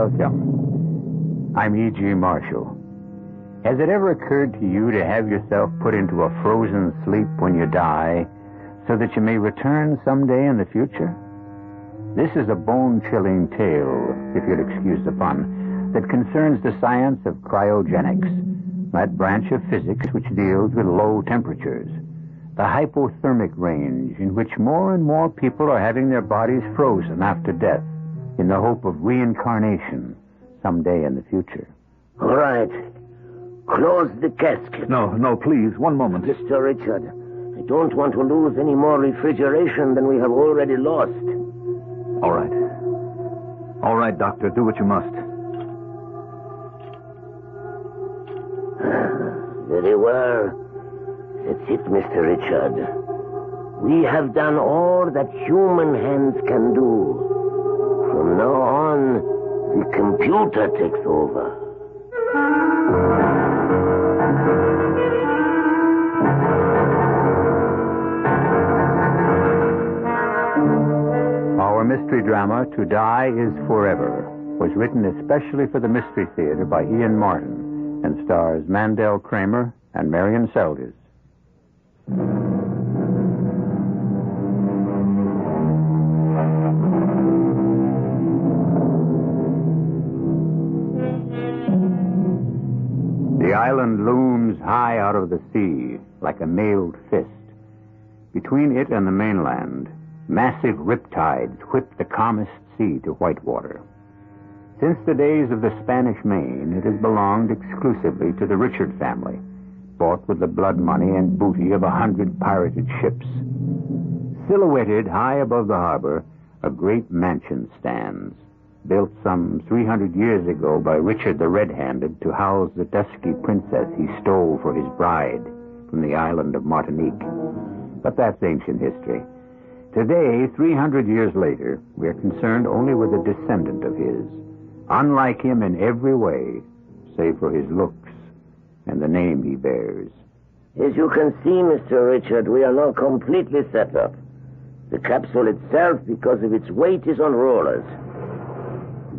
Welcome. I'm E.G. Marshall. Has it ever occurred to you to have yourself put into a frozen sleep when you die so that you may return someday in the future? This is a bone-chilling tale, if you'll excuse the pun, that concerns the science of cryogenics, that branch of physics which deals with low temperatures, the hypothermic range in which more and more people are having their bodies frozen after death in the hope of reincarnation someday in the future. All right. Close the casket. No, please. One moment. Mr. Richard, I don't want to lose any more refrigeration than we have already lost. All right. All right, Doctor. Do what you must. Very well. That's it, Mr. Richard. We have done all that human hands can do. From now on, the computer takes over. Our mystery drama, To Die Is Forever, was written especially for the Mystery Theater by Ian Martin and stars Mandel Kramer and Marion Seldes. The island looms high out of the sea like a mailed fist. Between it and the mainland, massive riptides whip the calmest sea to whitewater. Since the days of the Spanish Main, it has belonged exclusively to the Richard family, bought with the blood money and booty of 100 pirated ships. Silhouetted high above the harbor, a great mansion stands, built some 300 years ago by Richard the Red-Handed to house the dusky princess he stole for his bride from the island of Martinique. But that's ancient history. Today, 300 years later, we're concerned only with a descendant of his, unlike him in every way, save for his looks and the name he bears. As you can see, Mr. Richard, we are now completely set up. The capsule itself, because of its weight, is on rollers.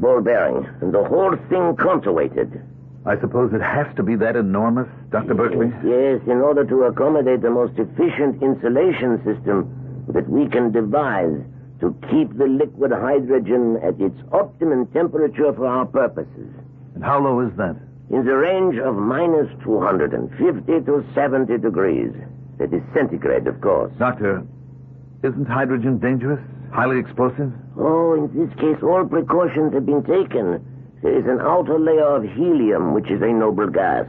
Ball bearing, and the whole thing counterweighted. I suppose it has to be that enormous, Dr. Berkeley? Yes, in order to accommodate the most efficient insulation system that we can devise to keep the liquid hydrogen at its optimum temperature for our purposes. And how low is that? In the range of minus 250 to 70 degrees. That is centigrade, of course. Doctor, isn't hydrogen dangerous? Highly explosive? Oh, in this case, all precautions have been taken. There is an outer layer of helium, which is a noble gas.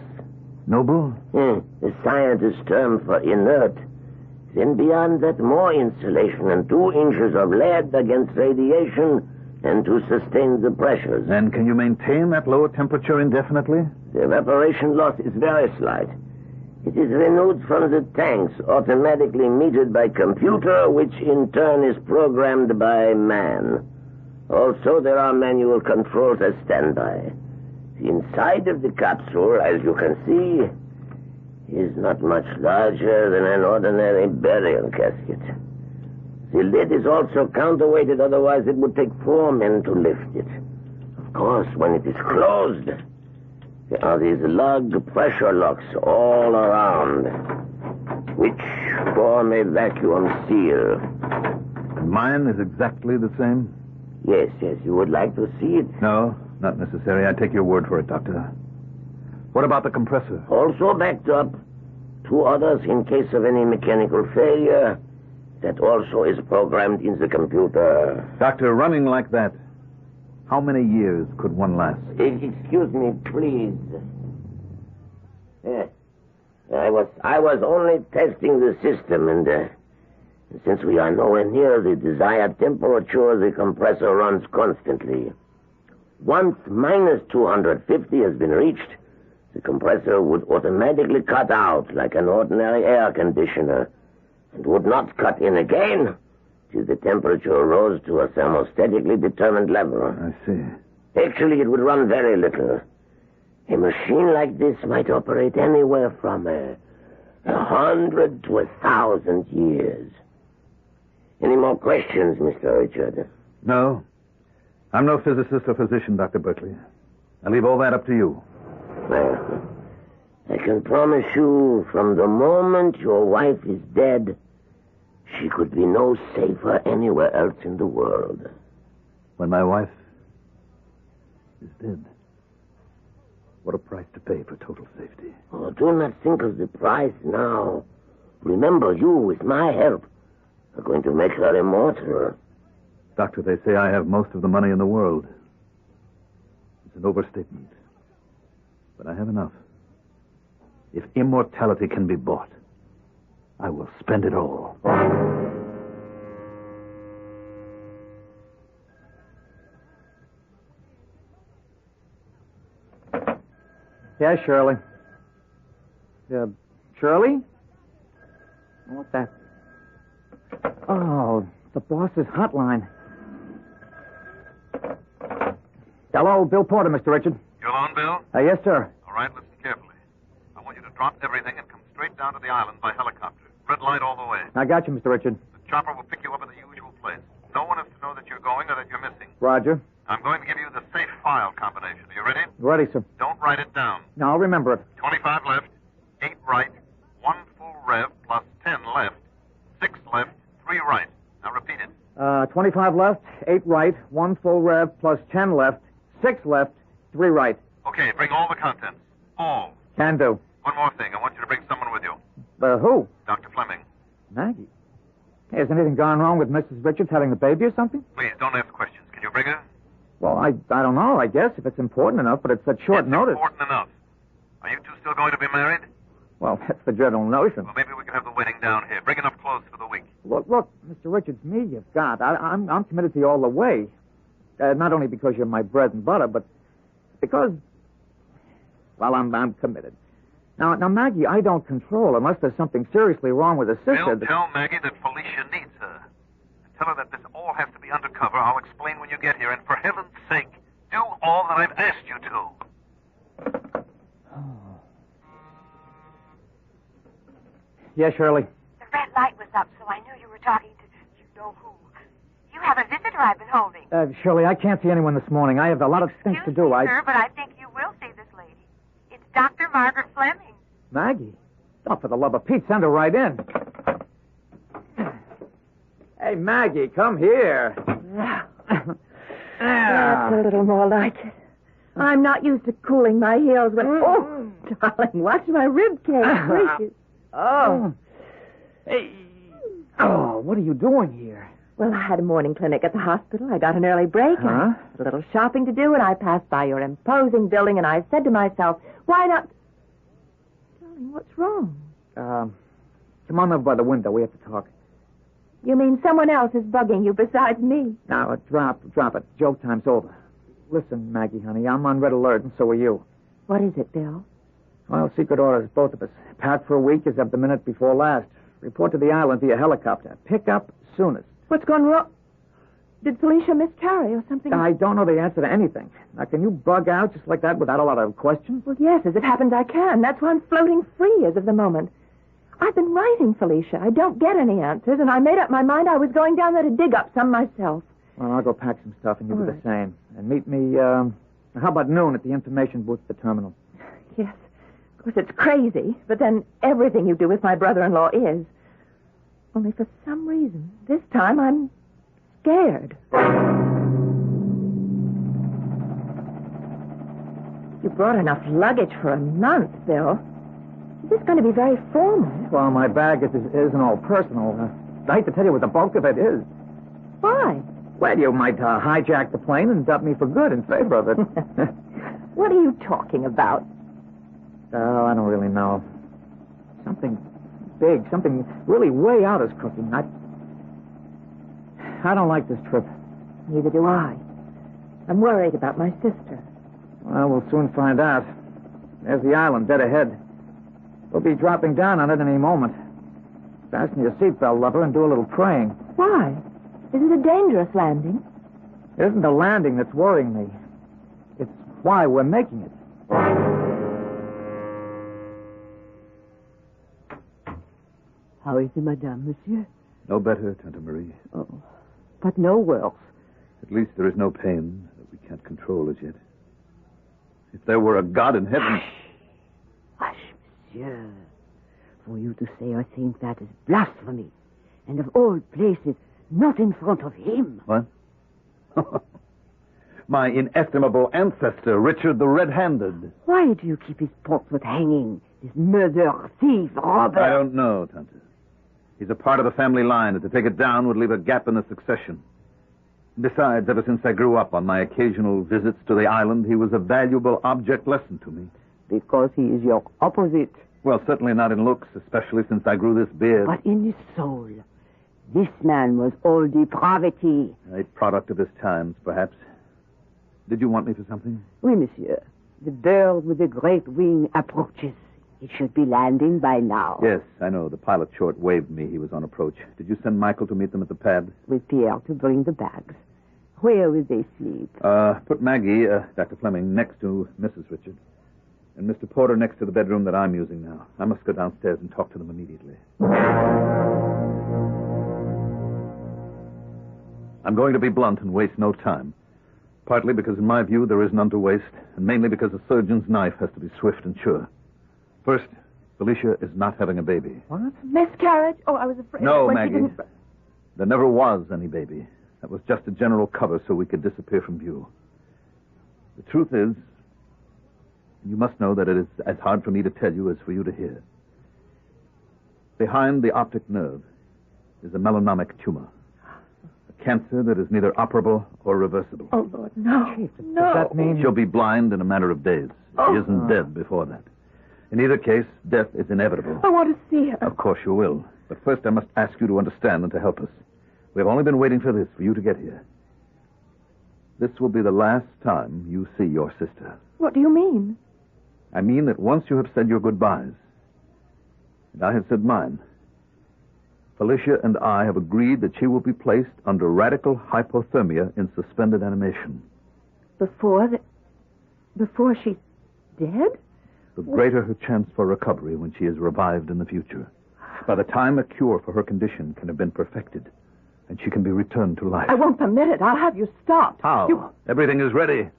Noble? The scientist's term for inert. Then beyond that, more insulation and 2 inches of lead against radiation and to sustain the pressures. And can you maintain that lower temperature indefinitely? The evaporation loss is very slight. It is renewed from the tanks, automatically metered by computer, which in turn is programmed by man. Also, there are manual controls as standby. The inside of the capsule, as you can see, is not much larger than an ordinary burial casket. The lid is also counterweighted, otherwise it would take 4 men to lift it. Of course, when it is closed, there are these lug pressure locks all around, which form a vacuum seal. And mine is exactly the same? Yes, you would like to see it? No, not necessary. I take your word for it, Doctor. What about the compressor? Also backed up. 2 others in case of any mechanical failure. That also is programmed in the computer. Doctor, running like that, how many years could one last? Excuse me, please. I was only testing the system, and since we are nowhere near the desired temperature, the compressor runs constantly. Once minus 250 has been reached, the compressor would automatically cut out like an ordinary air conditioner and would not cut in again till the temperature rose to a thermostatically determined level. I see. Actually, it would run very little. A machine like this might operate anywhere from 100 to 1,000 years. Any more questions, Mr. Richard? No. I'm no physicist or physician, Dr. Berkeley. I leave all that up to you. Well, I can promise you, from the moment your wife is dead, she could be no safer anywhere else in the world. When my wife is dead, what a price to pay for total safety. Oh, do not think of the price now. Remember, you, with my help, are going to make her immortal. Doctor, they say I have most of the money in the world. It's an overstatement. But I have enough. If immortality can be bought, I will spend it all. Yeah, Shirley. Shirley? What's that? Oh, the boss's hotline. Hello, Bill Porter, Mr. Richard. You alone, Bill? Yes, sir. All right, listen carefully. I want you to drop everything and come straight down to the island by helicopter. Red light all the way. I got you, Mr. Richard. The chopper will pick you up in the usual place. No one is to know that you're going or that you're missing. Roger. I'm going to give you the safe file combination. Are you ready? Ready, sir. Don't write it down. No, I'll remember it. 25 left, 8 right, 1 full rev plus 10 left, 6 left, 3 right. Now repeat it. 25 left, 8 right, 1 full rev, plus 10 left, 6 left, 3 right. Okay, bring all the contents. All. Can do. One more thing. I want you to bring someone with you. Who? Dr. Fleming. Maggie. Hey, has anything gone wrong with Mrs. Richards having the baby or something? Please, don't ask questions. Can you bring her? Well, I don't know, I guess, if it's important enough, but it's at short notice. Important enough. Are you two still going to be married? Well, that's the general notion. Well, maybe we can have the wedding down here. Bring enough clothes for the week. Look, Mr. Richards, me you've got. I'm committed to you all the way. Not only because you're my bread and butter, but because, well, I'm committed. Now, Maggie, I don't control unless there's something seriously wrong with her sister. Bill, tell Maggie that Felicia needs her. And tell her that this all has to be undercover. I'll explain when you get here. And for heaven's sake, do all that I've asked you to. Yes, Shirley. The red light was up, so I knew you were talking to you-know-who. You have a visitor I've been holding. Shirley, I can't see anyone this morning. I have a lot of things to do. Excuse me, sir, but I think you will see this lady. It's Dr. Margaret Fleming. Maggie? Oh, for the love of Pete, send her right in. Hey, Maggie, come here. That's a little more like it. I'm not used to cooling my heels when... Oh, darling, watch my rib cage. Gracious. Oh. Hey. Oh, what are you doing here? Well, I had a morning clinic at the hospital. I got an early break. Huh? I had a little shopping to do, and I passed by your imposing building, and I said to myself, why not... Darling, what's wrong? Come on over by the window. We have to talk. You mean someone else is bugging you besides me? Now, drop it. Joke time's over. Listen, Maggie, honey, I'm on red alert, and so are you. What is it, Bill? Well, secret orders, both of us. Packed for a week as of the minute before last. Report to the island via helicopter. Pick up soonest. What's gone wrong? Did Felicia miscarry or something? I don't know the answer to anything. Now, can you bug out just like that without a lot of questions? Well, yes, as it happens, I can. That's why I'm floating free as of the moment. I've been writing Felicia. I don't get any answers, and I made up my mind I was going down there to dig up some myself. Well, I'll go pack some stuff, and you All do right. the same. And meet me, how about noon at the information booth at the terminal? Yes. Of course, it's crazy, but then everything you do with my brother-in-law is. Only for some reason, this time I'm scared. You brought enough luggage for a month, Bill. Is this going to be very formal? Well, my bag isn't all personal. I hate to tell you what the bulk of it is. Why? Well, you might hijack the plane and dump me for good in favor of it. What are you talking about? Oh, I don't really know. Something big, something really way out is cooking. I don't like this trip. Neither do I. I'm worried about my sister. Well, we'll soon find out. There's the island dead ahead. We'll be dropping down on it any moment. Fasten your seatbelt, lover, and do a little praying. Why? Is it a dangerous landing? It isn't the landing that's worrying me. It's why we're making it. How is it, madame, monsieur? No better, Tante Marie. Oh, but no worse. The At least there is no pain that we can't control as yet. If there were a God in heaven... Hush, monsieur. For you to say or think that is blasphemy. And of all places, not in front of him. What? My inestimable ancestor, Richard the Red-Handed. Why do you keep his portrait hanging? This murderer, thief, robber. I don't know, Tante. He's a part of the family line, and to take it down would leave a gap in the succession. Besides, ever since I grew up on my occasional visits to the island, he was a valuable object lesson to me. Because he is your opposite. Well, certainly not in looks, especially since I grew this beard. But in his soul. This man was all depravity. A product of his times, perhaps. Did you want me for something? Oui, monsieur. The bird with the great wing approaches. It should be landing by now. Yes, I know. The pilot short waved me he was on approach. Did you send Michael to meet them at the pad? With Pierre to bring the bags. Where will they sleep? Put Maggie, Dr. Fleming, next to Mrs. Richard. And Mr. Porter next to the bedroom that I'm using now. I must go downstairs and talk to them immediately. I'm going to be blunt and waste no time. Partly because, in my view, there is none to waste, and mainly because a surgeon's knife has to be swift and sure. First, Felicia is not having a baby. What? Miscarriage? Oh, I was afraid. No, when Maggie. She didn't... There never was any baby. That was just a general cover so we could disappear from view. The truth is, you must know that it is as hard for me to tell you as for you to hear. Behind the optic nerve is a melanemic tumor. A cancer that is neither operable or reversible. Oh, Lord, no. Chief, no. does that mean... She'll be blind in a matter of days. She isn't dead before that. In either case, death is inevitable. I want to see her. Of course you will. But first I must ask you to understand and to help us. We have only been waiting for this, for you to get here. This will be the last time you see your sister. What do you mean? I mean that once you have said your goodbyes, and I have said mine, Felicia and I have agreed that she will be placed under radical hypothermia in suspended animation. Before she's dead? The greater her chance for recovery when she is revived in the future. By the time a cure for her condition can have been perfected, and she can be returned to life. I won't permit it. I'll have you stopped. How? Everything is ready.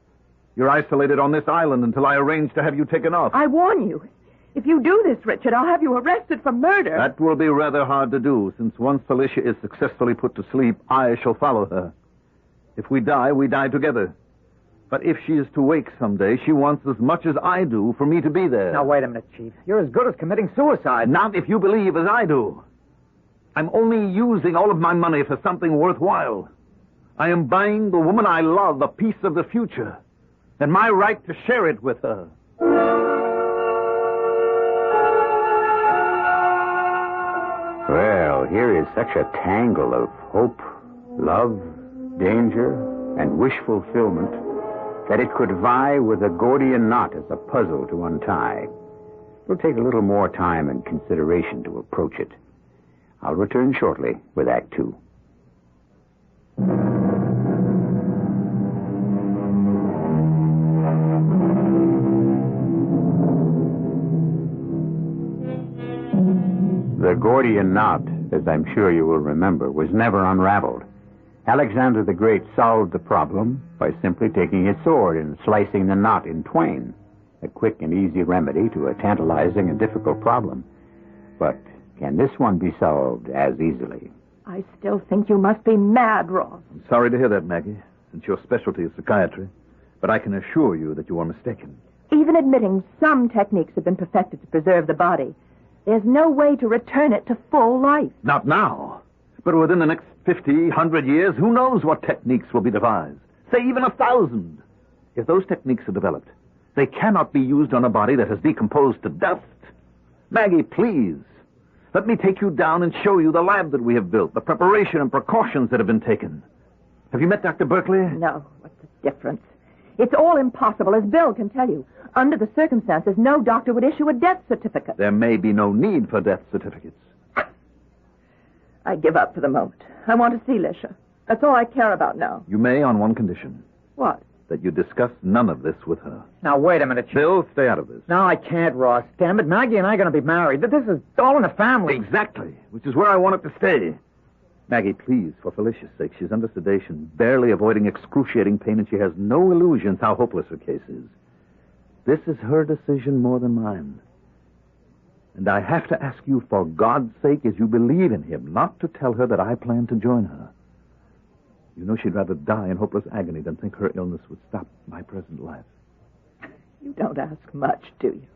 You're isolated on this island until I arrange to have you taken off. I warn you. If you do this, Richard, I'll have you arrested for murder. That will be rather hard to do, since once Felicia is successfully put to sleep, I shall follow her. If we die together. But if she is to wake someday, she wants as much as I do for me to be there. Now, wait a minute, Chief. You're as good as committing suicide. Not if you believe as I do. I'm only using all of my money for something worthwhile. I am buying the woman I love a piece of the future, and my right to share it with her. Well, here is such a tangle of hope, love, danger, and wish fulfillment that it could vie with a Gordian knot as a puzzle to untie. It'll take a little more time and consideration to approach it. I'll return shortly with Act 2. The Gordian knot, as I'm sure you will remember, was never unraveled. Alexander the Great solved the problem by simply taking his sword and slicing the knot in twain. A quick and easy remedy to a tantalizing and difficult problem. But can this one be solved as easily? I still think you must be mad, Ross. I'm sorry to hear that, Maggie, since your specialty is psychiatry. But I can assure you that you are mistaken. Even admitting some techniques have been perfected to preserve the body, there's no way to return it to full life. Not now. But within the next 50, 100 years, who knows what techniques will be devised? Say even 1,000. If those techniques are developed, they cannot be used on a body that has decomposed to dust. Maggie, please, let me take you down and show you the lab that we have built, the preparation and precautions that have been taken. Have you met Dr. Berkeley? No. What's the difference? It's all impossible, as Bill can tell you. Under the circumstances, no doctor would issue a death certificate. There may be no need for death certificates. I give up for the moment. I want to see Lisha. That's all I care about now. You may on one condition. What? That you discuss none of this with her. Now, wait a minute, Chief. Bill, stay out of this. No, I can't, Ross. Damn it, Maggie and I are going to be married. This is all in the family. Exactly, which is where I want it to stay. Maggie, please, for Felicia's sake. She's under sedation, barely avoiding excruciating pain, and she has no illusions how hopeless her case is. This is her decision more than mine. And I have to ask you, for God's sake, as you believe in him, not to tell her that I plan to join her. You know she'd rather die in hopeless agony than think her illness would stop my present life. You don't ask much, do you?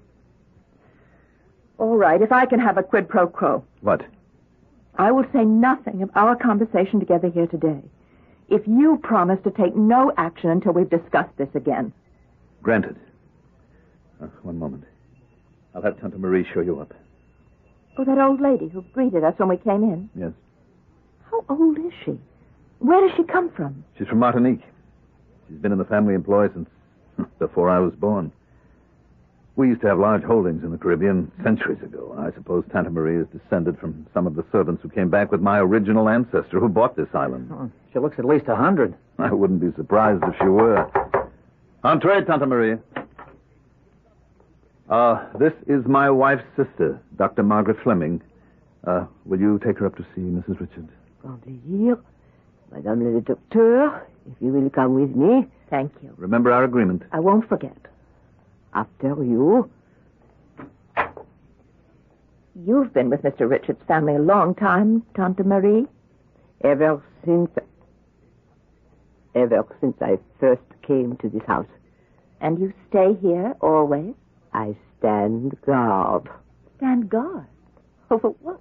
All right, if I can have a quid pro quo. What? I will say nothing of our conversation together here today. If you promise to take no action until we've discussed this again. Granted. One moment. I'll have Tante Marie show you up. Oh, that old lady who greeted us when we came in? Yes. How old is she? Where does she come from? She's from Martinique. She's been in the family employ since before I was born. We used to have large holdings in the Caribbean centuries ago. I suppose Tante Marie is descended from some of the servants who came back with my original ancestor who bought this island. Oh, she looks at least 100. I wouldn't be surprised if she were. Entree, Tante Marie. This is my wife's sister, Dr. Margaret Fleming. Will you take her up to see Mrs. Richard? Grand plaisir. Madame le Docteur, if you will come with me. Thank you. Remember our agreement. I won't forget. After you. You've been with Mr. Richard's family a long time, Tante Marie. Ever since I first came to this house. And you stay here always? I stand guard. Stand guard? Over what?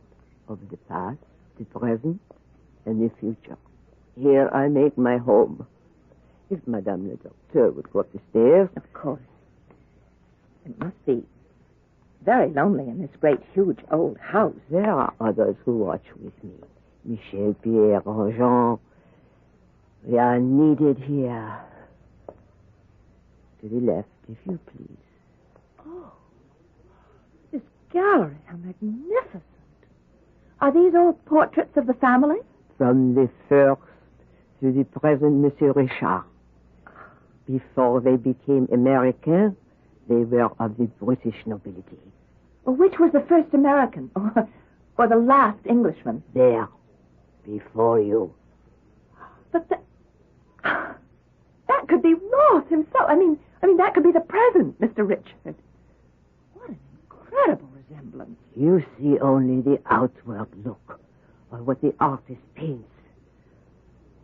Over the past, the present, and the future. Here I make my home. If Madame le Docteur would go up the stairs. Of course. It must be very lonely in this great, huge, old house. There are others who watch with me. Michel, Pierre, Jean. We are needed here. To the left, if you please. Oh, this gallery, how magnificent. Are these all portraits of the family? From the first to the present, Monsieur Richard. Before they became American, they were of the British nobility. Well, which was the first American? Or the last Englishman? There. Before you. But that could be Roth himself. I mean, that could be the present, Mr. Richard. What an incredible resemblance. You see only the outward look, or what the artist paints.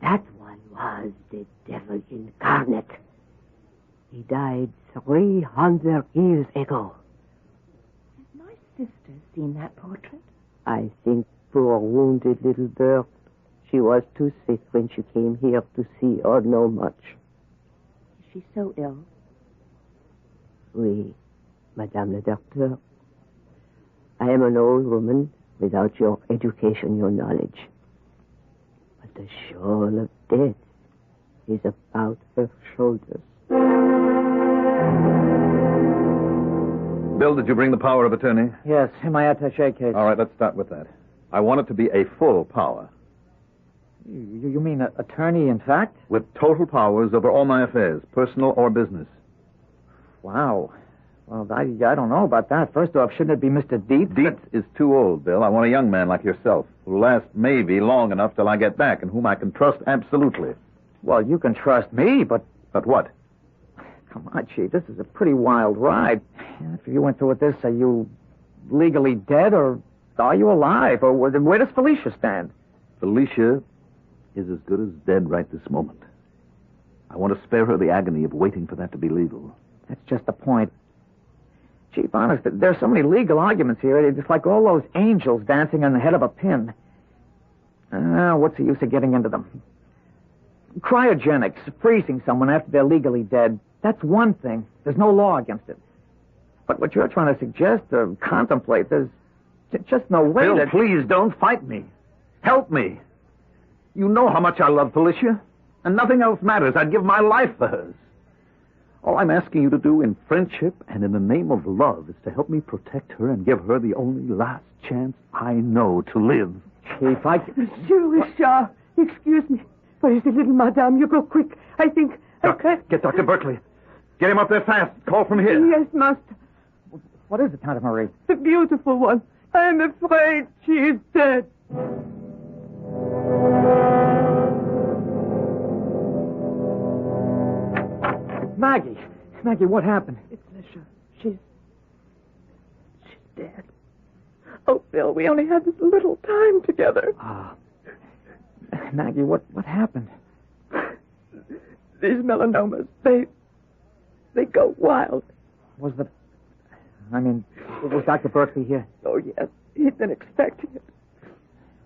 That one was the devil incarnate. He died 300 years ago. Has my sister seen that portrait? I think poor wounded little bird. She was too sick when she came here to see or know much. Is she so ill? Oui, Madame le Docteur. I am an old woman without your education, your knowledge. But the shawl of death is about her shoulders. Bill, did you bring the power of attorney? Yes, in my attaché case. All right, let's start with that. I want it to be a full power. You mean attorney, in fact? With total powers over all my affairs, personal or business. Wow. Well, I don't know about that. First off, shouldn't it be Mr. Dietz? Dietz is too old, Bill. I want a young man like yourself, who'll last maybe long enough till I get back, and whom I can trust absolutely. Well, you can trust me, but... But what? Come on, Chief. This is a pretty wild ride. After you went through with this, are you legally dead, or are you alive? Or where does Felicia stand? Felicia is as good as dead right this moment. I want to spare her the agony of waiting for that to be legal. That's just the point. Chief, honest, there's so many legal arguments here. It's like all those angels dancing on the head of a pin. What's the use of getting into them? Cryogenics, freezing someone after they're legally dead, that's one thing. There's no law against it. But what you're trying to suggest or contemplate, there's just no way Bill, that... please don't fight me. Help me. You know how much I love Felicia, and nothing else matters. I'd give my life for hers. All I'm asking you to do in friendship and in the name of love is to help me protect her and give her the only last chance I know to live. Chief, Monsieur Richard, excuse me. Where is the little madame? You go quick. I think... Get Dr. Berkeley. Get him up there fast. Call from here. Yes, master. What is it, Tante Marie? The beautiful one. I am afraid she is dead. Maggie, what happened? It's Lisha. She's dead. Oh, Bill, we only had this little time together. Maggie, what happened? These melanomas, they go wild. Was Dr. Berkeley here? Oh, yes. He'd been expecting it.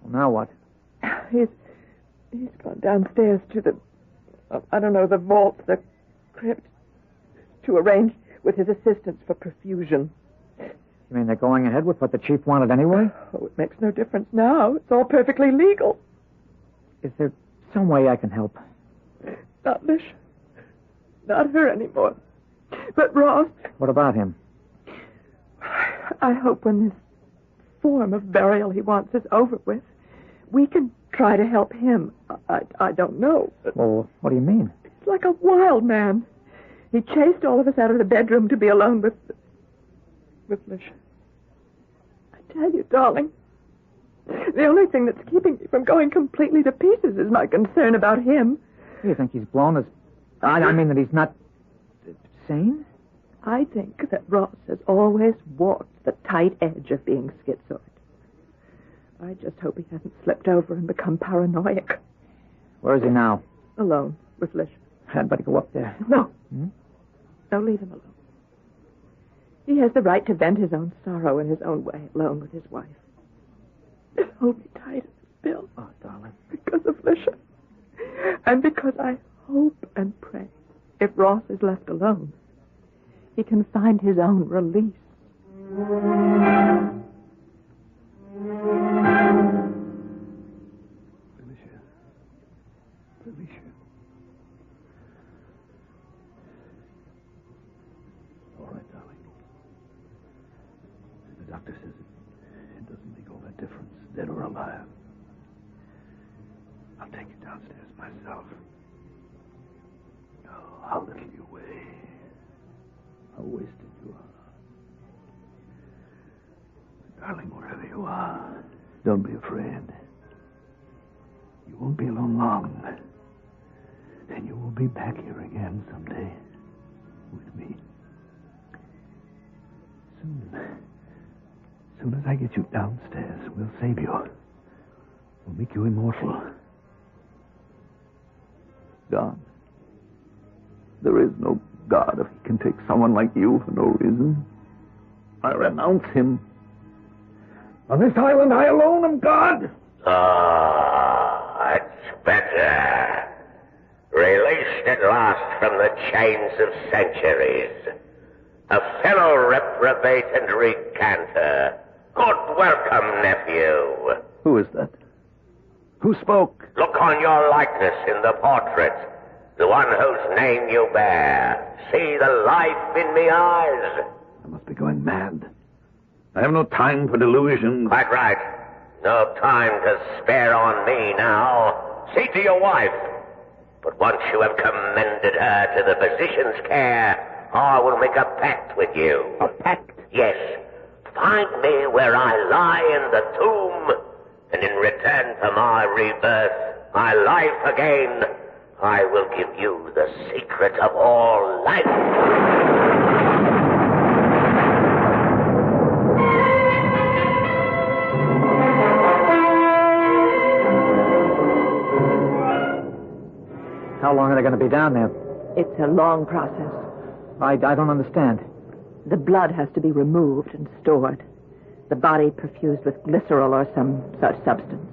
Well, now what? He's gone downstairs to the vault, the crypt, to arrange with his assistants for perfusion. You mean they're going ahead with what the chief wanted anyway? Oh, it makes no difference now. It's all perfectly legal. Is there some way I can help? Not Lish. Not her anymore. But Ross. What about him? I hope when this form of burial he wants is over with, we can try to help him. I don't know. Well, what do you mean? He's like a wild man. He chased all of us out of the bedroom to be alone with Lish. I tell you, darling, the only thing that's keeping me from going completely to pieces is my concern about him. You think he's blown his... I mean that he's not... sane? I think that Ross has always walked the tight edge of being schizoid. I just hope he hasn't slipped over and become paranoid. Where is he now? Alone with Lish. I'd better go up there. No. No, leave him alone. He has the right to vent his own sorrow in his own way, alone with his wife. Just hold me tight, Bill. Oh, darling. Because of Lisha. And because I hope and pray, if Ross is left alone, he can find his own release. Felicia. All right, darling. The doctor says it doesn't make all that difference, dead or alive. I'll take you downstairs myself. Oh, how little you weigh. How wasted you are. Darling, wherever you are, don't be afraid. You won't be alone long. And you will be back here again someday with me. Soon as I get you downstairs, we'll save you. We'll make you immortal. God. There is no God if he can take someone like you for no reason. I renounce him. On this island, I alone am God. It's better. Released at last from the chains of centuries. A fellow reprobate and recanter. Good welcome, nephew. Who is that? Who spoke? Look on your likeness in the portrait. The one whose name you bear. See the life in me eyes. I must be going mad. I have no time for delusions. Quite right. No time to spare on me now. See to your wife. But once you have commended her to the physician's care, I will make a pact with you. A pact? Yes. Find me where I lie in the tomb, and in return for my rebirth, my life again, I will give you the secret of all life. How long are they going to be down there? It's a long process. I don't understand. The blood has to be removed and stored. The body perfused with glycerol or some such substance.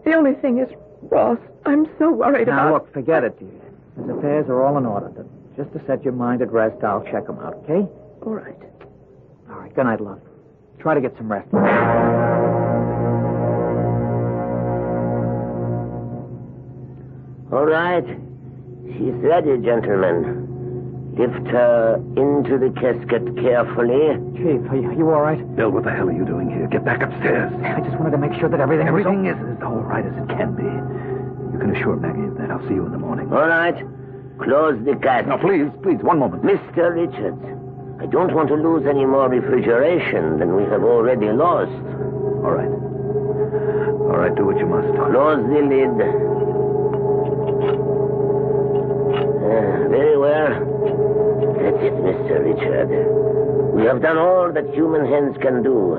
The only thing is, Ross, I'm so worried about... Now, look, forget it, dear. His affairs are all in order. Just to set your mind at rest, I'll check them out, okay? All right. All right, good night, love. Try to get some rest. All right. She's ready, gentlemen. Lift her into the casket carefully. Chief, are you all right? Bill, what the hell are you doing here? Get back upstairs. I just wanted to make sure that everything is as all right as it can be. You can assure Maggie of that. I'll see you in the morning. All right. Close the casket. Now, please, one moment. Mr. Richards, I don't want to lose any more refrigeration than we have already lost. All right. All right, do what you must. Close the lid. Very well. That's it, Mr. Richard. We have done all that human hands can do.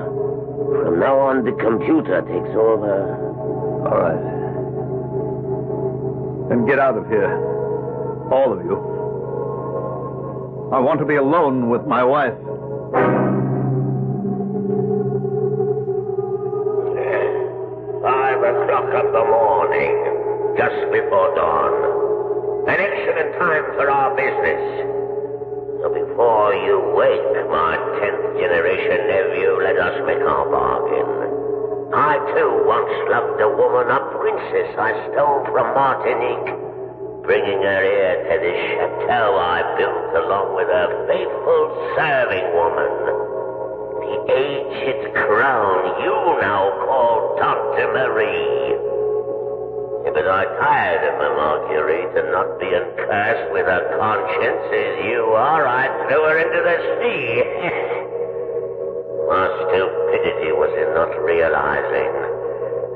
From now on, the computer takes over. All right. Then get out of here. All of you. I want to be alone with my wife. 5 o'clock of the morning, just before dawn. An excellent time for our business. So before you wake, my 10th generation nephew, let us make our bargain. I, too, once loved a woman, a princess I stole from Martinique, bringing her here to this chateau I built along with her faithful serving woman. The aged crone you now call Dr. Marie. But I tired of my Marguerite and not being cursed with her conscience as you are, I threw her into the sea. My stupidity was in not realizing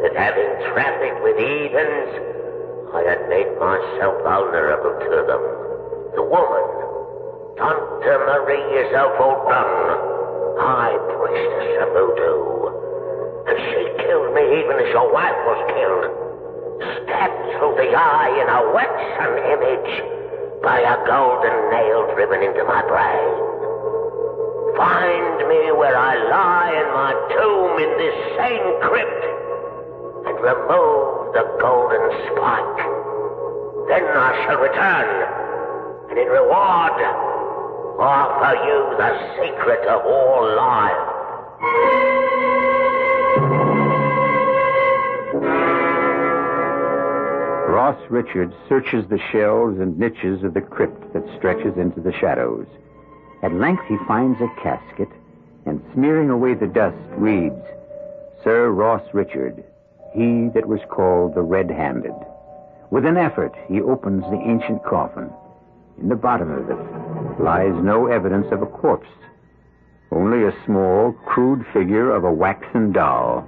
that having trafficked with heathens, I had made myself vulnerable to them. The woman, Dr. Marie, is overdone. High priestess of voodoo. And she killed me even as your wife was killed. Stabbed through the eye in a waxen image by a golden nail driven into my brain. Find me where I lie in my tomb in this same crypt and remove the golden spike. Then I shall return, and in reward offer you the secret of all life. Ross Richards searches the shelves and niches of the crypt that stretches into the shadows. At length he finds a casket, and smearing away the dust, reads, Sir Ross Richard, he that was called the Red-Handed. With an effort, he opens the ancient coffin. In the bottom of it lies no evidence of a corpse, only a small, crude figure of a waxen doll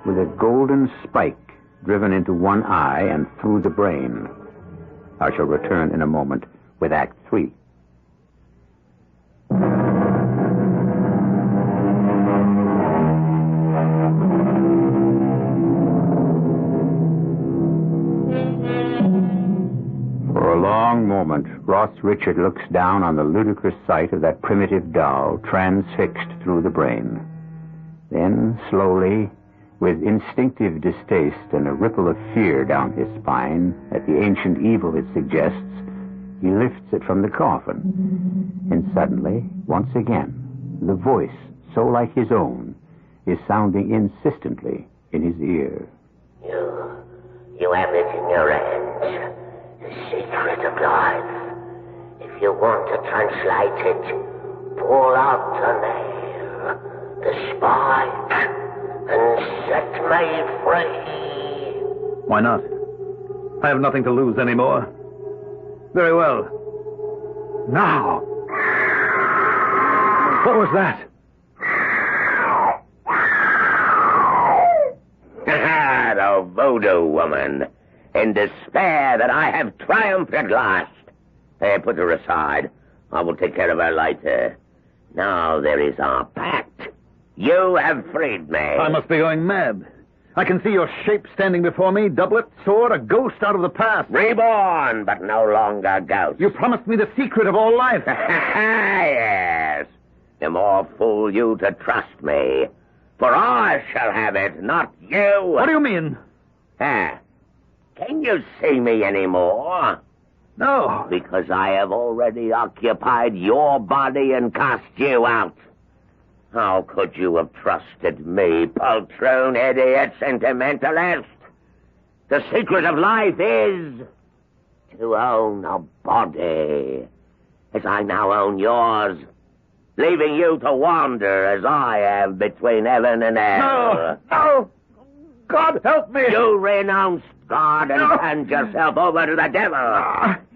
with a golden spike driven into one eye and through the brain. I shall return in a moment with Act 3. For a long moment, Ross Richard looks down on the ludicrous sight of that primitive doll transfixed through the brain. Then, slowly, with instinctive distaste and a ripple of fear down his spine at the ancient evil it suggests, he lifts it from the coffin. And suddenly, once again, the voice, so like his own, is sounding insistently in his ear. You have it in your hands. The secret of life. If you want to translate it, pull out the nail, the spike, and set me free. Why not? I have nothing to lose anymore. Very well. Now. What was that? The voodoo woman. In despair that I have triumphed at last. Hey, put her aside. I will take care of her later. Now there is our pact. You have freed me. I must be going mad. I can see your shape standing before me, doublet, sword, a ghost out of the past. Reborn, but no longer ghost. You promised me the secret of all life. Yes. The more fool you to trust me. For I shall have it, not you. What do you mean? Can you see me anymore? No. Because I have already occupied your body and cast you out. How could you have trusted me, poltroon, idiot, sentimentalist? The secret of life is to own a body, as I now own yours, leaving you to wander as I have between heaven and hell. No! God help me! You renounced God and turned yourself over to the devil.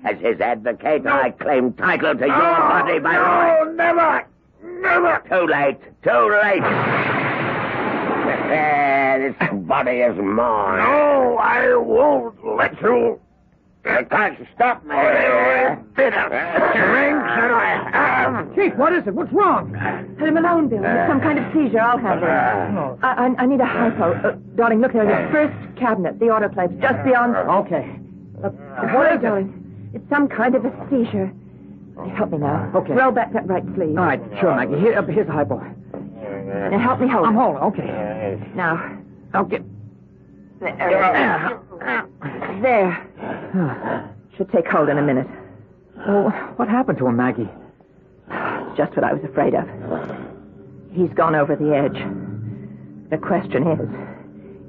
As his advocate, I claim title to your body by right. No, never! Never! Too late. Too late. This body is mine. No, I won't let you. You can't stop me. Chief, what is it? What's wrong? Let him alone, Bill. It's some kind of seizure. I'll handle it. I need a hypo. Darling, look there. The first cabinet, the autoclave's just beyond... Okay. What is it, darling? It's some kind of a seizure. Help me now. Okay. Roll back that right sleeve. All right, sure, Maggie. Here's the hypo. Now help me hold I'm it. holding, okay. Now. Okay. There. Should take hold in a minute. Well, what happened to him, Maggie? It's just what I was afraid of. He's gone over the edge. The question is,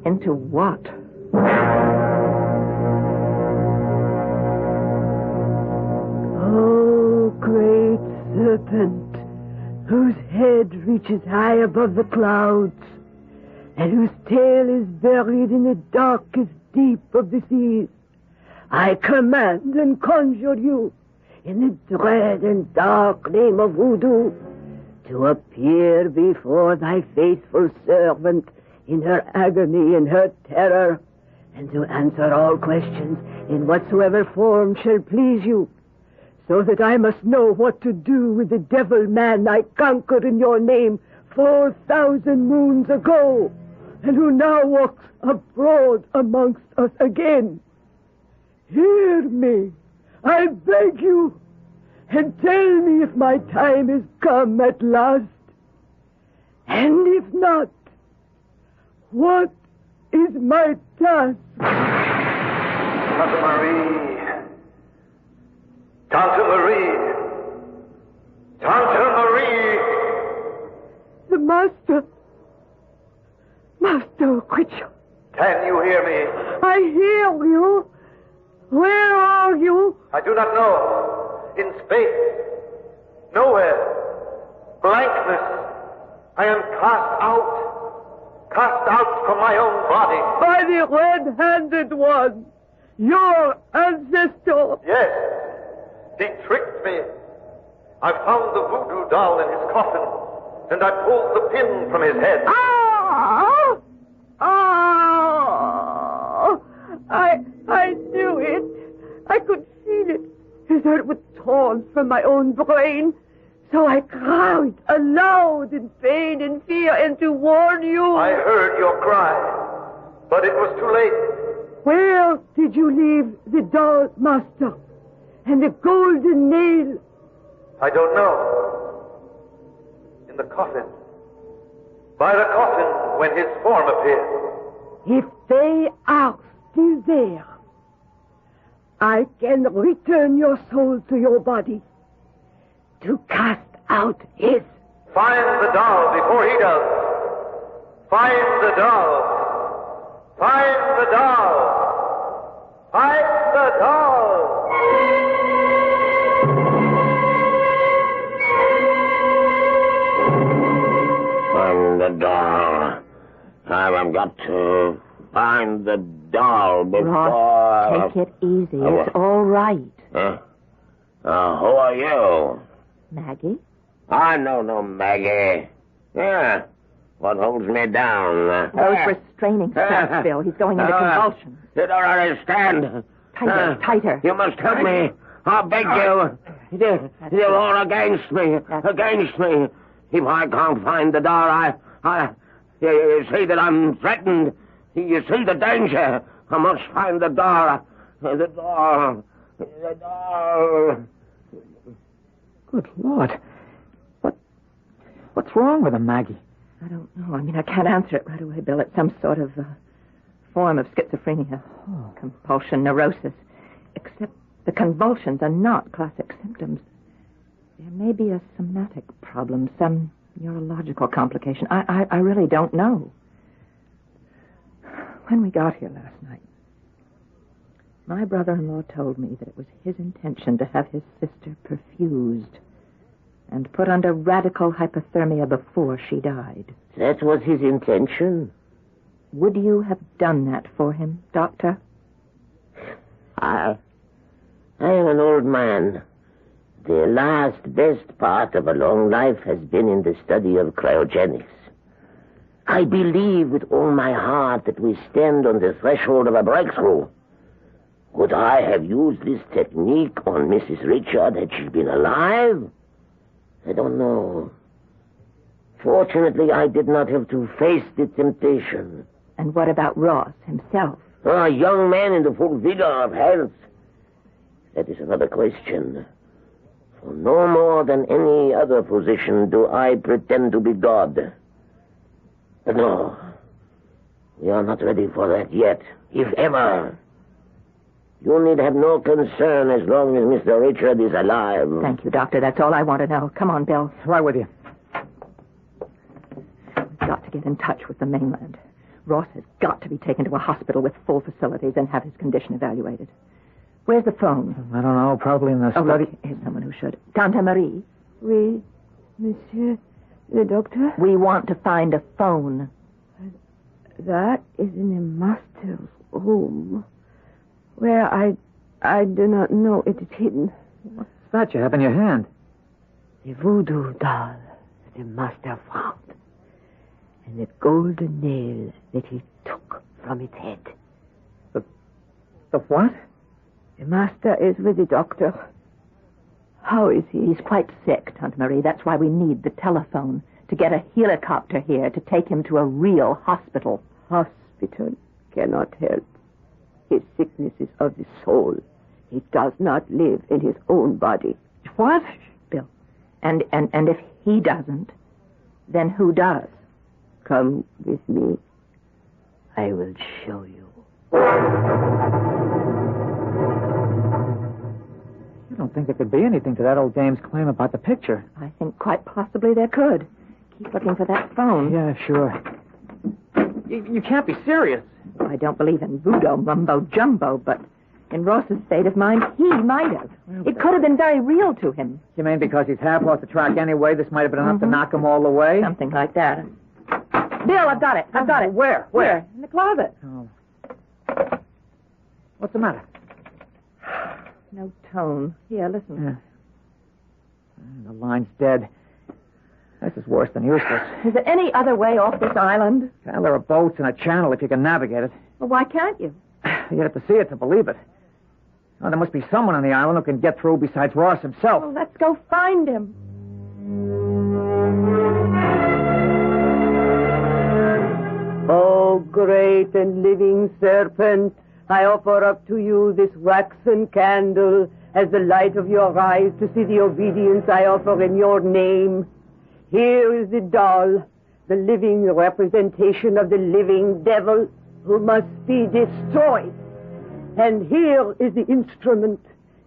into what? Oh, great serpent, whose head reaches high above the clouds, and whose tail is buried in the darkest deep of the seas, I command and conjure you, in the dread and dark name of Voodoo, to appear before thy faithful servant in her agony and her terror, and to answer all questions in whatsoever form shall please you, so that I must know what to do with the devil man I conquered in your name 4,000 moons ago, and who now walks abroad amongst us again. Hear me, I beg you, and tell me if my time is come at last. And if not, what is my task? Tante Marie. Tante Marie. Tante Marie. The master. Master Quitchell. Can you hear me? I hear you. Where are you? I do not know. In space. Nowhere. Blankness. I am cast out. Cast out from my own body. By the red-handed one. Your ancestor. Yes. He tricked me. I found the voodoo doll in his coffin, and I pulled the pin from his head. Ah! Ah! I knew it. I could feel it. As though it was torn from my own brain. So I cried aloud in pain and fear and to warn you. I heard your cry, but it was too late. Where did you leave the doll, master? And the golden nail? I don't know. In the coffin. By the coffin when his form appeared. If they are still there, I can return your soul to your body to cast out his. Find the doll before he does. Find the doll. Find the doll. Find the doll. Find the doll. I've got to find the doll before... Ross, take it easy. It's all right. Huh? Who are you? Maggie? I know no Maggie. Yeah. What holds me down? Those restraining straps, Bill. He's going into convulsions. You don't understand. Tighter. You must help me. I beg you. You're all against me. Against me. If I can't find the doll, you see that I'm threatened. You see the danger. I must find the doll. The doll. The doll. Good Lord. What's wrong with him, Maggie? I don't know. I mean, I can't answer it right away, Bill. It's some sort of form of schizophrenia. Compulsion, neurosis. Except the convulsions are not classic symptoms. There may be a somatic problem, some neurological complication. I really don't know. When we got here last night, my brother-in-law told me that it was his intention to have his sister perfused and put under radical hypothermia before she died. That was his intention? Would you have done that for him, Doctor? I am an old man. The last best part of a long life has been in the study of cryogenics. I believe with all my heart that we stand on the threshold of a breakthrough. Could I have used this technique on Mrs. Richard had she been alive? I don't know. Fortunately, I did not have to face the temptation. And what about Ross himself? A young man in the full vigor of health. That is another question. For no more than any other position do I pretend to be God. But no, we are not ready for that yet, if ever. You need have no concern as long as Mr. Richard is alive. Thank you, Doctor. That's all I want to know. Come on, Bill. Right with you. We've got to get in touch with the mainland. Ross has got to be taken to a hospital with full facilities and have his condition evaluated. Where's the phone? I don't know. Probably in the study. Look, here's someone who should. Tante Marie? Oui, monsieur the doctor? We want to find a phone. That is in the master's room. Where I do not know. It is hidden. What's that you have in your hand? The voodoo doll the master found. And the golden nail that he took from its head. The what? The master is with the doctor. How is he? He's quite sick, Tante Marie. That's why we need the telephone. To get a helicopter here to take him to a real hospital. Hospital cannot help. His sickness is of the soul. He does not live in his own body. What? Bill. And if he doesn't, then who does? Come with me. I will show you. You don't think there could be anything to that old dame's claim about the picture? I think quite possibly there could. Keep looking for that phone. Yeah, sure. You can't be serious. I don't believe in voodoo mumbo-jumbo, but in Ross's state of mind, he might have. It could have been very real to him. You mean because he's half off the track anyway, this might have been enough to knock him all the way? Something like that. Bill, I've got it. I've got it. Where? Here, in the closet. Oh. What's the matter? No tone. Here, listen. Yeah. The line's dead. This is worse than useless. Is there any other way off this island? Well, there are boats and a channel if you can navigate it. Well, why can't you? You have to see it to believe it. Oh, there must be someone on the island who can get through besides Ross himself. Well, let's go find him. Oh, great and living serpent, I offer up to you this waxen candle as the light of your eyes to see the obedience I offer in your name. Here is the doll, the living representation of the living devil who must be destroyed. And here is the instrument,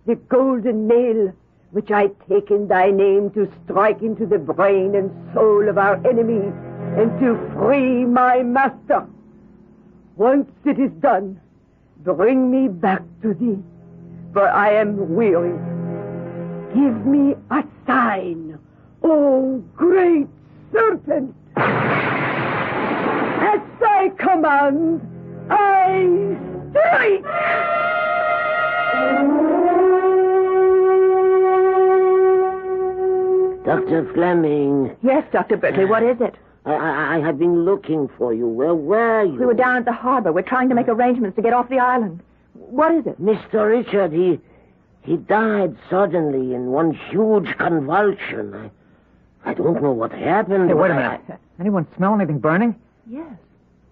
the golden nail, which I take in thy name to strike into the brain and soul of our enemies and to free my master. Once it is done, bring me back to thee, for I am weary. Give me a sign, O great serpent. As I command, I strike! Dr. Fleming. Yes, Dr. Berkeley, what is it? I have been looking for you. Where were you? We were down at the harbor. We're trying to make arrangements to get off the island. What is it? Mr. Richard, he died suddenly in one huge convulsion. I don't know what happened. Hey, wait a minute. Anyone smell anything burning? Yes.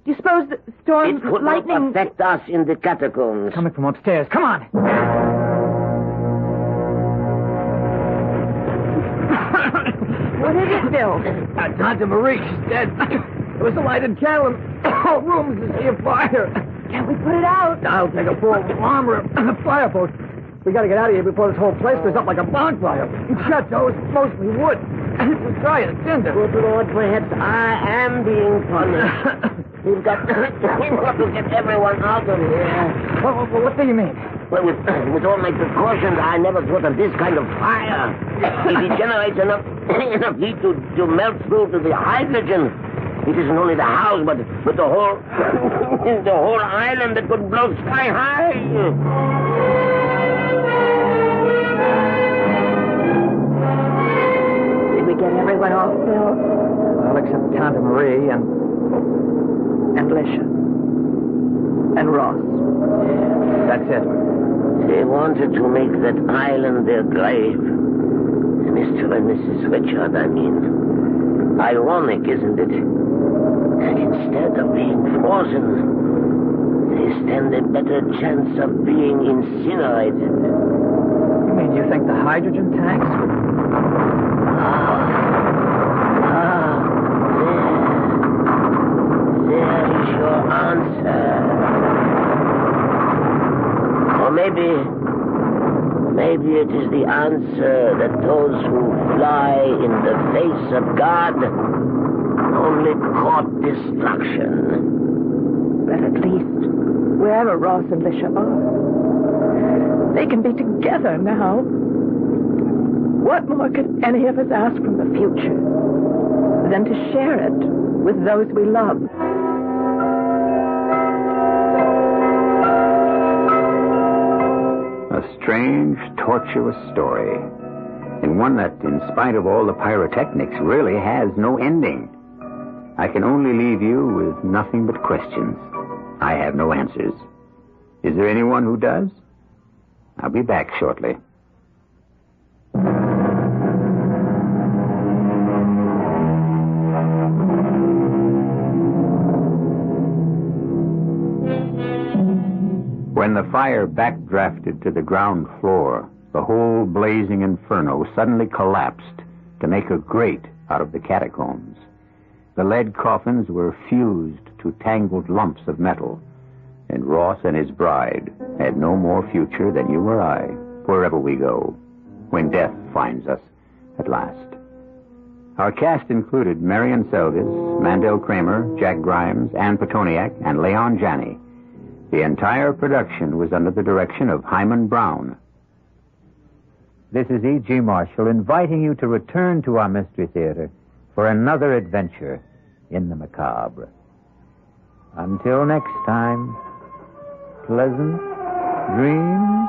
Do you suppose the storm, It could lightning... not affect us in the catacombs. Coming from upstairs. Come on. What is it, Bill? Tante Marie, she's dead. There was a lighted candle in the whole room to see a fire. Can't we put it out? I'll take a full armor and a fireboat. We gotta get out of here before this whole place goes up like a bonfire. The chateau is mostly wood. It's dry as tinder. Good Lord, perhaps I am being punished. We've got to get everyone out of here. What do you mean? Well, with all my precautions, I never thought of this kind of fire. If it generates enough heat to melt through to the hydrogen, it isn't only the house, but the whole the whole island that could blow sky high. Did we get everyone off, Bill? Well, except Tante Marie and Lisha. and Ross. That's it. They wanted to make that island their grave. Mr. and Mrs. Richard, I mean. Ironic, isn't it? And instead of being frozen, they stand a better chance of being incinerated. You mean you think the hydrogen tanks would... There is your answer. Or maybe it is the answer that those who fly in the face of God only court destruction. But at least, wherever Ross and Lisha are, they can be together now. What more could any of us ask from the future than to share it with those we love? A strange, tortuous story, and one that, in spite of all the pyrotechnics, really has no ending. I can only leave you with nothing but questions. I have no answers. Is there anyone who does? I'll be back shortly. When the fire backdrafted to the ground floor, the whole blazing inferno suddenly collapsed to make a grate out of the catacombs. The lead coffins were fused to tangled lumps of metal, and Ross and his bride had no more future than you or I, wherever we go, when death finds us at last. Our cast included Marion Seldes, Mandel Kramer, Jack Grimes, Ann Petoniak, and Leon Janney. The entire production was under the direction of Himan Brown. This is E.G. Marshall inviting you to return to our Mystery Theater for another adventure in the macabre. Until next time, pleasant dreams.